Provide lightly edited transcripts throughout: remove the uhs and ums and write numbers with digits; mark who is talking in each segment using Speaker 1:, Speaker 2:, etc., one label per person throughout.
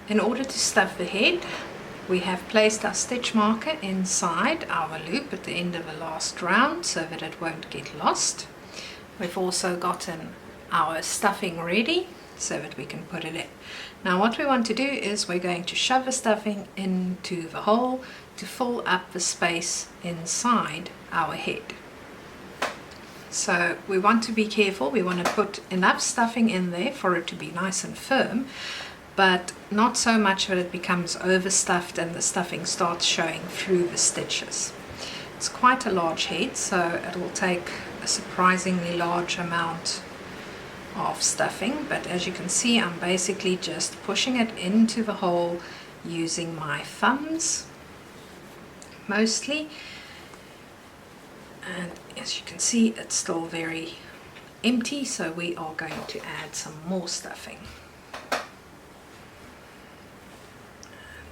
Speaker 1: In order to stuff the head, we have placed our stitch marker inside our loop at the end of the last round so that it won't get lost. We've also gotten our stuffing ready so that we can put it in. Now what we want to do is we're going to shove the stuffing into the hole to fill up the space inside our head. So we want to be careful. We want to put enough stuffing in there for it to be nice and firm, but not so much that it becomes overstuffed and the stuffing starts showing through the stitches. It's quite a large head, so it will take a surprisingly large amount of stuffing, but as you can see, I'm basically just pushing it into the hole using my thumbs mostly, and as you can see, it's still very empty, so we are going to add some more stuffing.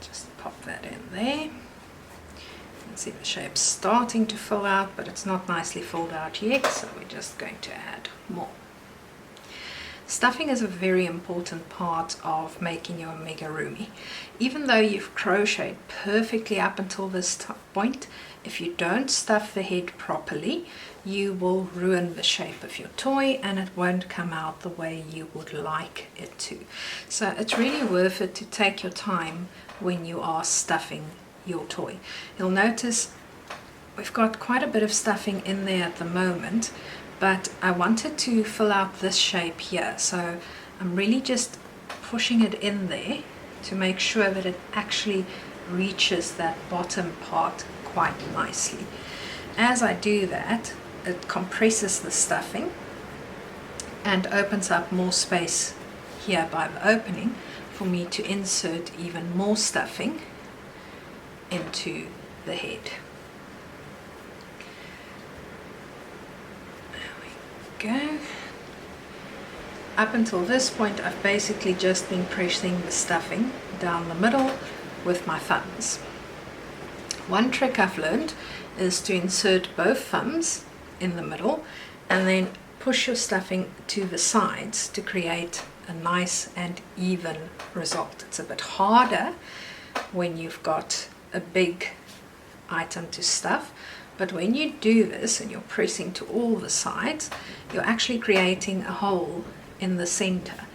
Speaker 1: Just pop that in there. You can see the shape's starting to fill out, but it's not nicely filled out yet, so we're just going to add more. Stuffing is a very important part of making your amigurumi. Even though you've crocheted perfectly up until this point, if you don't stuff the head properly, you will ruin the shape of your toy and it won't come out the way you would like it to. So it's really worth it to take your time when you are stuffing your toy. You'll notice we've got quite a bit of stuffing in there at the moment, but I wanted to fill out this shape here, so I'm really just pushing it in there to make sure that it actually reaches that bottom part quite nicely. As I do that, it compresses the stuffing and opens up more space here by the opening for me to insert even more stuffing into the head. Go. Up until this point, I've basically just been pressing the stuffing down the middle with my thumbs. One trick I've learned is to insert both thumbs in the middle and then push your stuffing to the sides to create a nice and even result. It's a bit harder when you've got a big item to stuff, but when you do this and you're pressing to all the sides, you're actually creating a hole in the center,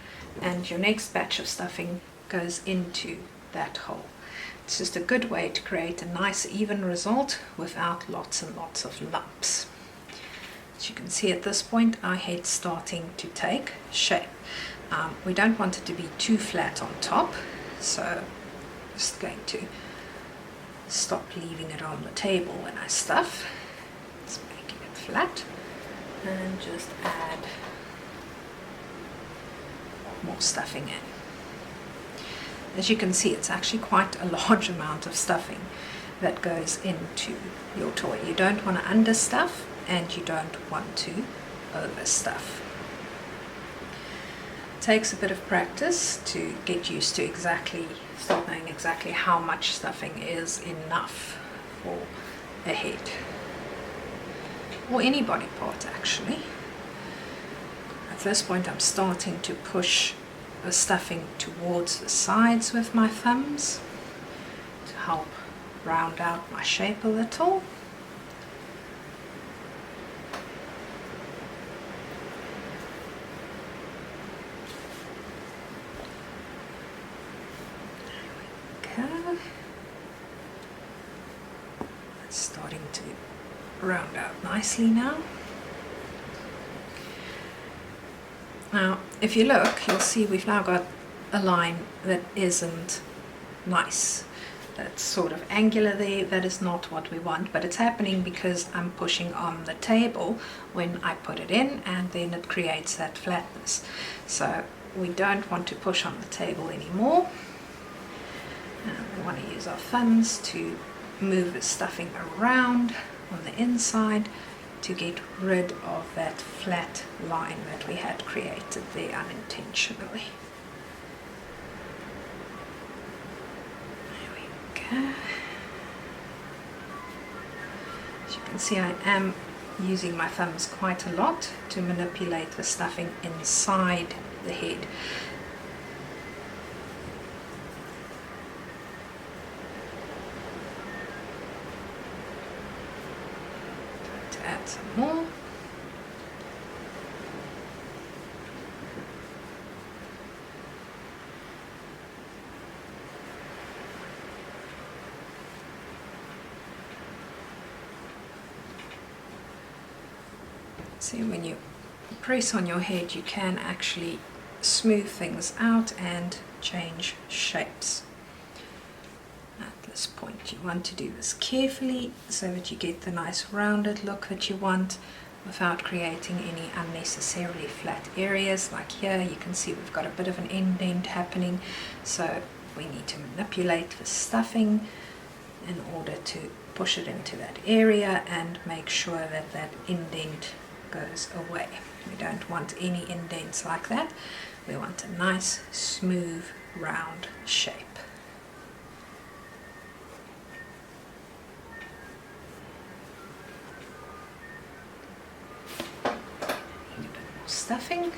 Speaker 1: and your next batch of stuffing goes into that hole. It's just a good way to create a nice even result without lots and lots of lumps. As you can see at this point, our head's starting to take shape. We don't want it to be too flat on top, so I'm just going to stop leaving it on the table when I stuff. Just making it flat and just add more stuffing in. As you can see, it's actually quite a large amount of stuffing that goes into your toy. You don't want to understuff and you don't want to overstuff. It takes a bit of practice to get used to start knowing exactly how much stuffing is enough for a head, or any body part actually. At this point I'm starting to push the stuffing towards the sides with my thumbs to help round out my shape a little. It's starting to round out nicely now. Now, if you look, you'll see we've now got a line that isn't nice. That's sort of angular there. That is not what we want, but it's happening because I'm pushing on the table when I put it in, and then it creates that flatness. So we don't want to push on the table anymore. We want to use our thumbs to move the stuffing around on the inside to get rid of that flat line that we had created there unintentionally. There we go. As you can see, I am using my thumbs quite a lot to manipulate the stuffing inside the head. See, when you press on your head, you can actually smooth things out and change shapes. At this point, you want to do this carefully so that you get the nice rounded look that you want without creating any unnecessarily flat areas. Like here, you can see we've got a bit of an indent happening, so we need to manipulate the stuffing in order to push it into that area and make sure that that indent goes away. We don't want any indents like that. We want a nice, smooth, round shape. Need a bit more stuffing.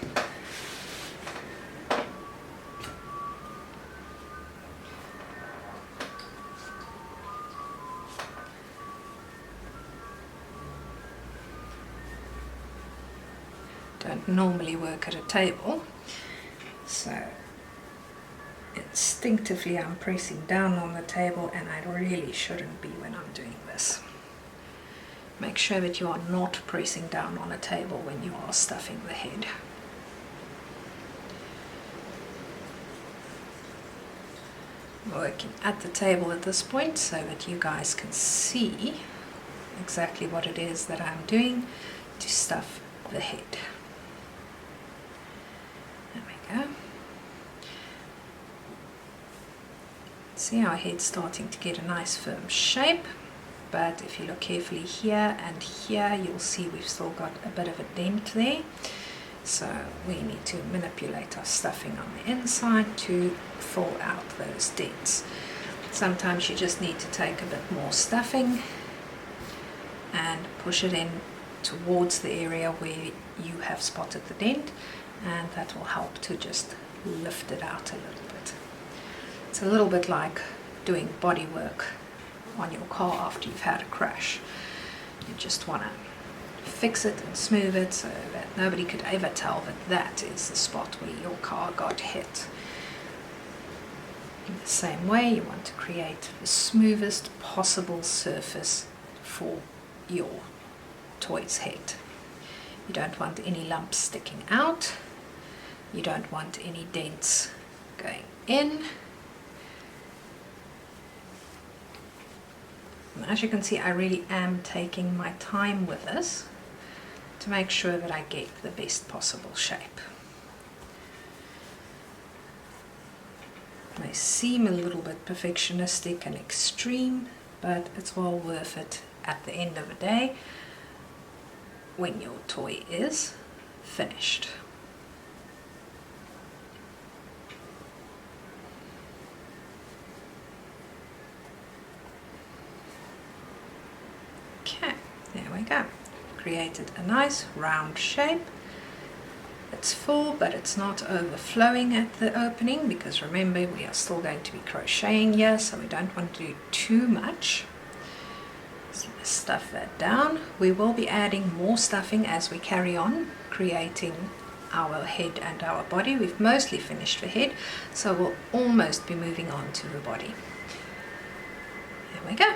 Speaker 1: Don't normally work at a table, so instinctively I'm pressing down on the table, and I really shouldn't be when I'm doing this. Make sure that you are not pressing down on a table when you are stuffing the head. I'm working at the table at this point so that you guys can see exactly what it is that I'm doing to stuff the head. There we go. See our head's starting to get a nice firm shape, but if you look carefully here and here, you'll see we've still got a bit of a dent there. So we need to manipulate our stuffing on the inside to fill out those dents. Sometimes you just need to take a bit more stuffing and push it in towards the area where you have spotted the dent, and that will help to just lift it out a little bit. It's a little bit like doing body work on your car after you've had a crash. You just want to fix it and smooth it so that nobody could ever tell that that is the spot where your car got hit. In the same way, you want to create the smoothest possible surface for your toy's head. You don't want any lumps sticking out. You don't want any dents going in. And as you can see, I really am taking my time with this to make sure that I get the best possible shape. It may seem a little bit perfectionistic and extreme, but it's well worth it at the end of the day when your toy is finished. Okay, there we go. Created a nice round shape. It's full, but it's not overflowing at the opening, because remember, we are still going to be crocheting here, so we don't want to do too much. So let's stuff that down. We will be adding more stuffing as we carry on creating our head and our body. We've mostly finished the head, so we'll almost be moving on to the body. There we go.